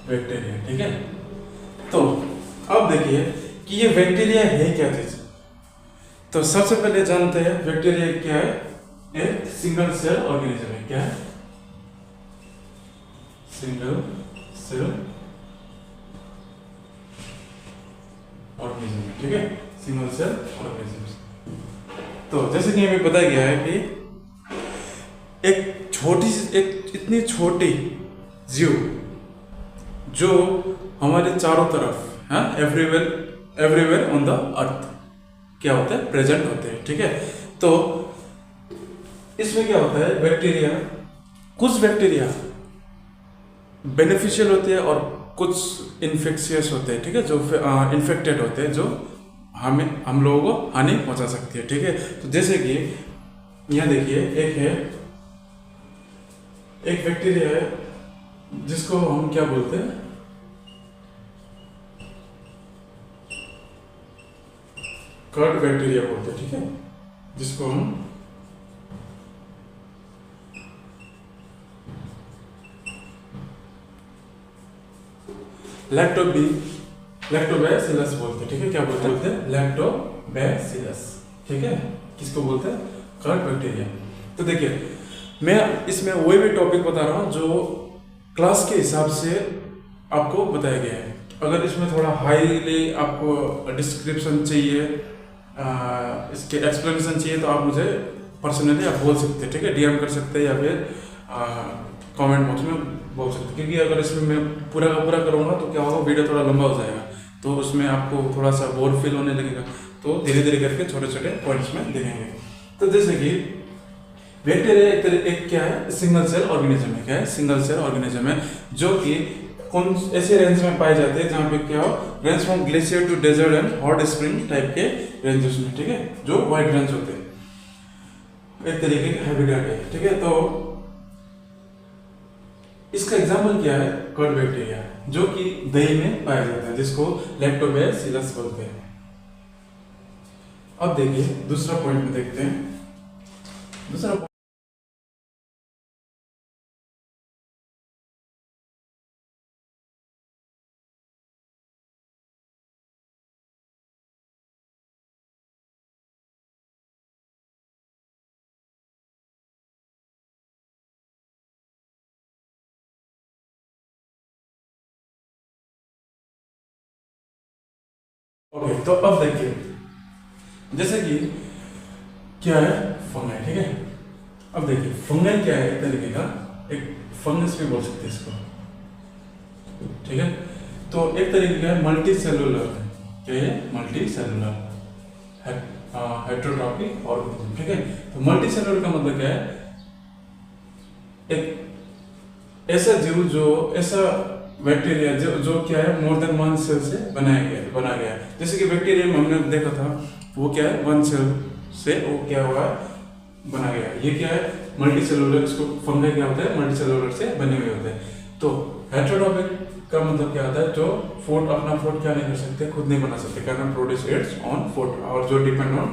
Bacteria. ठीक है, तो अब देखिए कि ये बैक्टीरिया है क्या चीज। तो सबसे पहले जानते हैं बैक्टीरिया क्या है। एक सिंगल सेल ऑर्गेनिज्म है। क्या है? Single cell organism. ठीक है, सिंगल सेल ऑर्गेनिज्म। तो जैसे कि हमें बताया गया है कि एक इतनी छोटी जीव जो हमारे चारों तरफ है, एवरीवेयर ऑन द अर्थ क्या होता है, प्रेजेंट होते हैं। ठीक है, तो इसमें क्या होता है, बैक्टीरिया, कुछ बैक्टीरिया बेनिफिशियल होते हैं और कुछ इन्फेक्शियस होते हैं। ठीक है, जो इन्फेक्टेड होते हैं, जो हम लोगों को हानि पहुंचा सकती है। ठीक है, तो जैसे कि यहाँ देखिए एक बैक्टीरिया है जिसको हम क्या बोलते हैं, कर्ड बैक्टीरिया बोलते हैं। ठीक है, जिसको हम लैक्टोबैसिलस बोलते हैं। ठीक है, क्या बोलते हैं? लैक्टोबैसिलस। ठीक है, किसको बोलते हैं? Curd bacteria. तो देखिए मैं इसमें वही भी टॉपिक बता रहा हूँ जो क्लास के हिसाब से आपको बताया गया है। अगर इसमें थोड़ा हाईली आपको डिस्क्रिप्शन चाहिए, इसके एक्सप्लेनेशन चाहिए, तो आप मुझे पर्सनली आप बोल सकते हैं। ठीक है, डीएम कर सकते हैं या फिर कमेंट बॉक्स में बोल सकते हैं। क्योंकि अगर इसमें मैं पूरा का पूरा करूँगा तो क्या होगा, वीडियो थोड़ा लंबा हो जाएगा, तो उसमें आपको थोड़ा सा बोर फील होने लगेगा। तो धीरे धीरे करके छोटे छोटे पॉइंट्स में देखेंगे। तो जैसे कि बैक्टीरिया एक क्या है, सिंगल सेल ऑर्गेनिज्म है। क्या है? सिंगल सेल ऑर्गेनिज्म है, जो कि कौन ऐसे रेंज में पाए जाते हैं जहाँ पे क्या हो, range from glacier to desert and hot spring type के रेंजेस में। ठीक है, जो वाइड रेंज होते हैं, एक तरीके के हैबिटेट है। ठीक है, तो इसका एग्जाम्पल क्या है, कर्ड बैक्टीरिया, जो कि दही में पाया जाता है, जिसको लैक्टोबैसिलस बोलते हैं। अब देखिए दूसरा पॉइंट में देखते हैं। दूसरा ओके, तो अब देखिए जैसे कि क्या है, फंगाई। ठीक है, अब देखिए फंगाई क्या है, एक तरीके का एक फंगस भी बोल सकते हैं इसको। ठीक है, तो एक तरीके का मल्टी सेलुलर, क्या है, मल्टी सेलुलर हेट्रोट्रॉपिक ऑर्गेनिज्म। ठीक है, तो मल्टी सेलुलर का मतलब क्या है, एक ऐसा जीव जो ऐसा बैक्टीरिया जो क्या है, मोर देन वन सेल से बना गया है। जैसे कि बैक्टीरिया में हमने देखा था, वो क्या है, वन सेल से वो क्या हुआ है, बना गया। ये क्या है, मल्टी सेलुलर। इसको फंगाई क्या होता है, मल्टी सेलुलर से बने हुए होते हैं। तो हेट्रोट्रॉपिक का मतलब क्या होता है, जो फूड अपना फूड क्या नहीं कर सकते, खुद नहीं बना सकते, can not produce it's on food, और जो depend on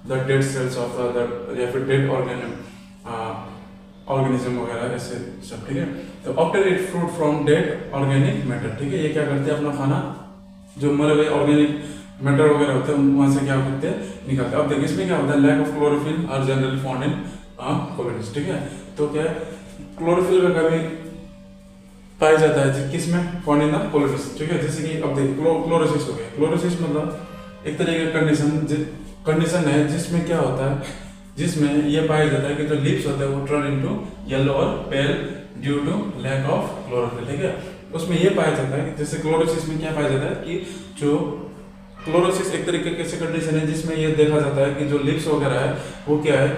the dead cells of the या फिर डेड ऑर्गेनिज्म वगैरह ऐसे सब। ठीक है, तो after it fruit from dead organic matter. ठीक है, ये क्या करते हैं, अपना खाना जो मरे हुए ऑर्गेनिक मैटर वगैरह होते हैं वहां से क्या करते हैं, निकालते हैं। अब देखिए इसमें क्या होता है, lack of chlorophyll are generally found in colonies. ठीक है, तो क्या है, क्लोरोफिल का कमी पाया जाता है किसमें, फाउंड इन द कोलोनिज। ठीक है, जैसे कि अब देखिए क्लोरोसिस हो गया। क्लोरोसिस मतलब एक तरीके का कंडीशन है जिसमें क्या होता है, जिसमें ये पाया जाता है कि जो लीव्स होते हैं वो टर्न इनटू येलो और pale due to lack of chlorophyll. ठीक है, उसमें ये पाया जाता है कि जैसे क्लोरोसिस में क्या पाया जाता है कि जो क्लोरोसिस एक तरीके की कंडीशन है जिसमें ये देखा जाता है कि जो लीव्स वगैरह है वो क्या है,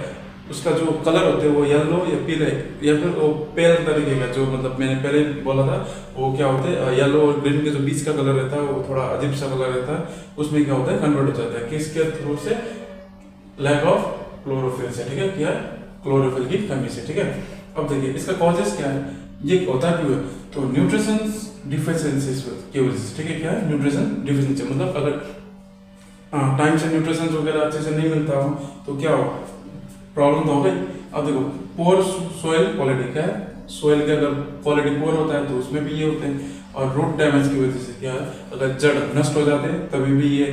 उसका जो कलर होते हैं वो येलो या पीले या फिर वो पेल तरीके का, जो मतलब मैंने पहले बोला था वो क्या होते हैं, येलो और ग्रीन के जो बीच का कलर रहता है वो थोड़ा अजीब सा कलर रहता है, उसमें क्या होता है, कन्वर्ट हो जाता है किसके थ्रू से, लैक ऑफ क्लोरोफिल से। ठीक है, क्या है, क्लोरोफिल की कमी से। ठीक है, अब देखिए इसका कॉजेस क्या है, ये होता क्यों है, तो न्यूट्रिशन डिफिशियंसी की वजह से। ठीक है, क्या है, न्यूट्रिशन डिफिशियंसी मतलब अगर टाइम से न्यूट्रिशन वगैरह अच्छे से नहीं मिलता हो तो क्या हो, प्रॉब्लम तो हो गई। अब देखो पोर सोइल क्वालिटी, क्या है, सोइल की अगर क्वालिटी पुअर होता है तो उसमें भी ये होते हैं। और रूट डैमेज की वजह से क्या है, अगर जड़ नष्ट हो जाते हैं तभी भी ये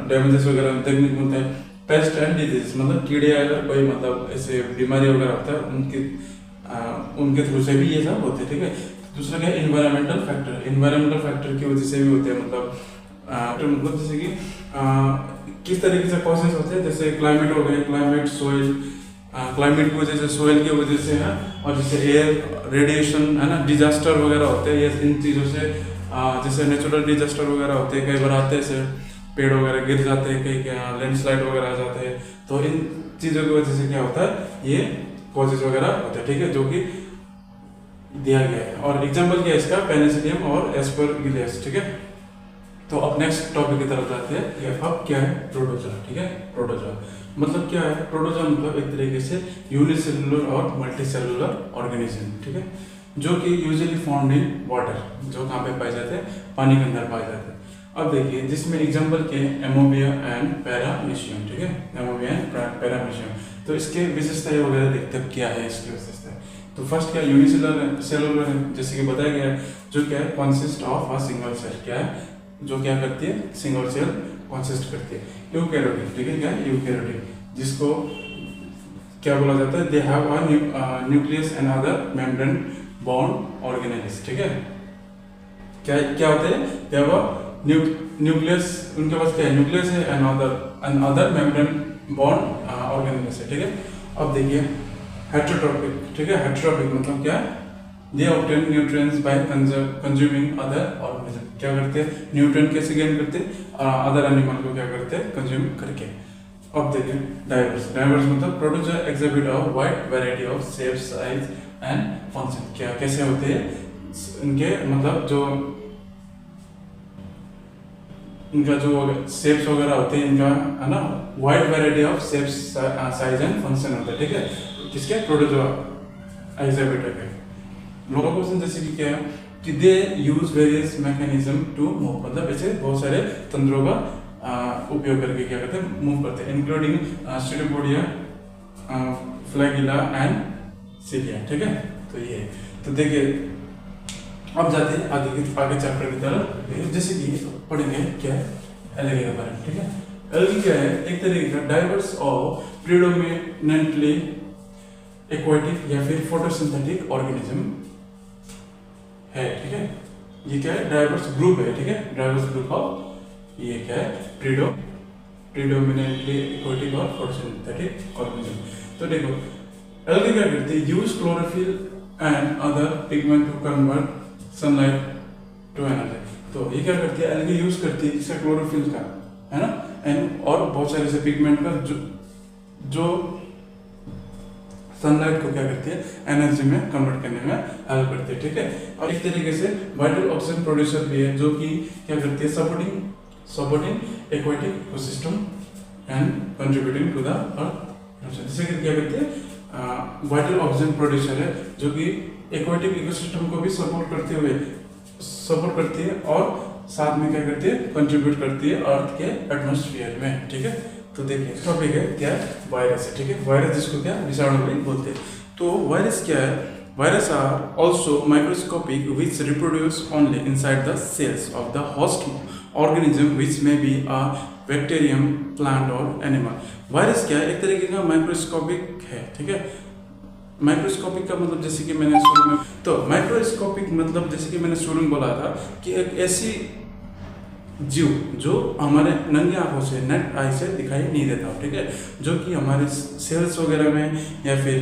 डैमेजेस वगैरह देखने को मिलते हैं। पेस्ट एंड डिजीज मतलब कीड़े अगर कोई मतलब ऐसे बीमारी वगैरह होता है उनके थ्रू से भी ये सब होते हैं, ठीक है। दूसरा क्या है, इन्वायरमेंटल फैक्टर की वजह से भी होते हैं, मतलब जैसे कि किस तरीके से कॉजेज होते हैं, जैसे क्लाइमेट हो गए, क्लाइमेट सोइल, क्लाइमेट की वजह से, सोइल की वजह से है, और जैसे एयर रेडिएशन है ना, डिजास्टर वगैरह होते हैं, ये इन चीज़ों से जैसे नेचुरल डिजास्टर वगैरह होते हैं, कई बार आते हैं, पेड़ वगैरह गिर जाते हैं, कहीं लैंडस्लाइड वगैरह आ जाते हैं, तो इन चीज़ों की वजह से क्या होता है, ये कॉजेज वगैरह होते हैं, ठीक है, जो कि दिया गया है। और एग्जाम्पल क्या है इसका, पेनिसिलियम और एस्परगिलस, ठीक है। तो अब नेक्स्ट टॉपिक की तरफ जाते हैं। अब क्या है प्रोटोजोआ, ठीक है। प्रोटोजोआ मतलब क्या है, प्रोटोजोआ मतलब एक तरीके से यूनिसेलुलर और मल्टीसेलुलर ऑर्गेनिज्म, ठीक है, जो कि यूजुअली फाउंड इन वाटर, जो कहाँ पे पाए जाते हैं, पानी के अंदर पाए जाते हैं। अब देखिए जिसमें एग्जाम्पल के एमोबिया एंड पैरामीशियम, ठीक है, एमोबिया एंड पैरामीशियम। तो इसके विशेषताएं वगैरह देखते हैं क्या है इसकी विशेषताएं। तो फर्स्ट क्या, यूनिसेलुलर सेलुलर है, जैसे कि बताया गया है, जो क्या है consist of a single cell, क्या है, जो क्या करती है, सिंगल सेल कंसिस्ट करती है। यूकैरियोटिक, ठीक है, क्या यूकैरियोटिक, जिसको क्या बोला जाता है, they have a nucleus and other membrane bound organelles, ठीक है। क्या क्या होते हैं, दे हैव अ न्यूक्लियस, उनके पास क्या है, न्यूक्लियस है, and other membrane bound organelles है, ठीक है। अब देखिए हेटेरोट्रॉपिक, ठीक है, हेटेरोट्रॉपिक मतलब क्या है, they obtain nutrients by consuming other organism, क्या करते हैं, न्यूट्रिएंट कैसे गेन करते हैं, अदर एनिमल को क्या करते हैं, कंज्यूम करके। अब देखिए डाइवर्स मतलब protozoa exhibit a wide variety of shape, size and function, क्या कैसे होते हैं इनके, मतलब जो इनका जो शेप्स वगैरह होते हैं इनका, है ना, wide variety of shapes, size and function होता है, ठीक है, किसके, प्रोटोजोआ एग्जिबिटर के। लोगों को जैसे कि क्या है कि they use various mechanism to move, मतलब ऐसे बहुत सारे तंत्रों का उपयोग करके क्या करते हैं, मूव करते हैं, इंक्लूडिंग स्टेरोपोडिया, फ्लैगिला एंड सिलिया, ठीक है। तो ये तो देखिए अब जाते हैं आगे चैप्टर की तरफ, जैसे कि पढ़ेंगे क्या है, एल्गी के बारे में, ठीक है। एल्गी क्या है, एक तरीके का डाइवर्स और प्रीडोमिनेंटली एक्वाटिक या फिर फोटोसिंथेटिक ऑर्गेनिज्म है, ठीक है। ये क्या है, डाइवर्स ग्रुप है, ठीक है, डाइवर्स ग्रुप ऑफ, ये क्या है, प्रीडोमिनेंटली एक्वाटिक और फोटोसिंथेटिक ऑर्गेनिज्म। तो देखो एल्गी क्या करती है, use chlorophyll and other pigment to convert sunlight to energy. तो ये क्या करती है, एल्गी यूज करती है इसका क्लोरोफिल का, है ना, एंड और बहुत सारे से पिगमेंट का जो सनलाइट को क्या करती है, एनर्जी में कन्वर्ट करने में हेल्प करती है, ठीक है। और एक तरीके से वाइटल ऑक्सीजन प्रोड्यूसर भी है, जो कि क्या करती है, supporting aquatic ecosystem and contributing to the earth. जैसे कि क्या करती है, वाइटल ऑक्सीजन प्रोड्यूसर है, जो कि एक्वाटिक इकोसिस्टम को भी सपोर्ट करती है और साथ में क्या करती है, कंट्रीब्यूट करती है अर्थ के एटमॉस्फेयर में, ठीक है। तो देखिए टॉपिक है क्या है, वायरस है, ठीक है। वायरस जिसको क्या विषाणु भी बोलते हैं। तो वायरस क्या है, virus are also microscopic which reproduce only inside the cells of the host organism which may be a bacterium, plant or animal. Virus क्या है, एक तरीके का माइक्रोस्कोपिक है, ठीक है। माइक्रोस्कोपिक का मतलब जैसे कि मैंने शुरू में, तो माइक्रोस्कोपिक मतलब जैसे कि मैंने शुरू में बोला था कि एक ऐसी जीव जो हमारे नंगी आंखों से, नेट आई से दिखाई नहीं देता, ठीक है, जो कि हमारे सेल्स वगैरह में या फिर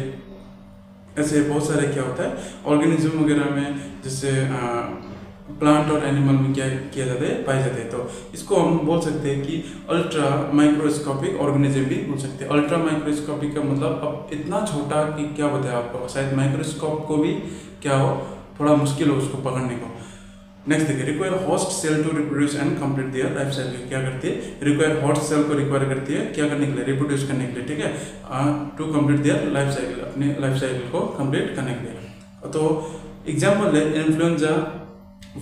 ऐसे बहुत सारे क्या होता है ऑर्गेनिज्म वगैरह में, जैसे प्लांट और एनिमल में क्या किया जाता है, पाए जाते हैं। तो इसको हम बोल सकते हैं कि अल्ट्रा माइक्रोस्कोपिक ऑर्गेनिज्म भी बोल सकते हैं। अल्ट्रा माइक्रोस्कोपिक का मतलब अब इतना छोटा कि क्या बताया आपको, शायद माइक्रोस्कोप को भी क्या हो, थोड़ा मुश्किल हो उसको पकड़ने को। नेक्स्ट देखिए, require host cell to reproduce and complete their life cycle. क्या करती है, रिक्वायर होस्ट सेल को रिक्वायर करती है क्या करने के लिए, रिप्रोड्यूस करने के लिए, ठीक है, to complete their life cycle, अपने लाइफ साइकिल को कंप्लीट करने के लिए। तो एग्जाम्पल है इन्फ्लुएंजा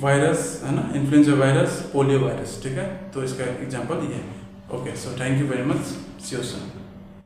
वायरस, है ना, इन्फ्लुएंजा वायरस, पोलियो वायरस, ठीक है। तो इसका एग्जाम्पल ये है। Okay, so thank you very much, see you soon.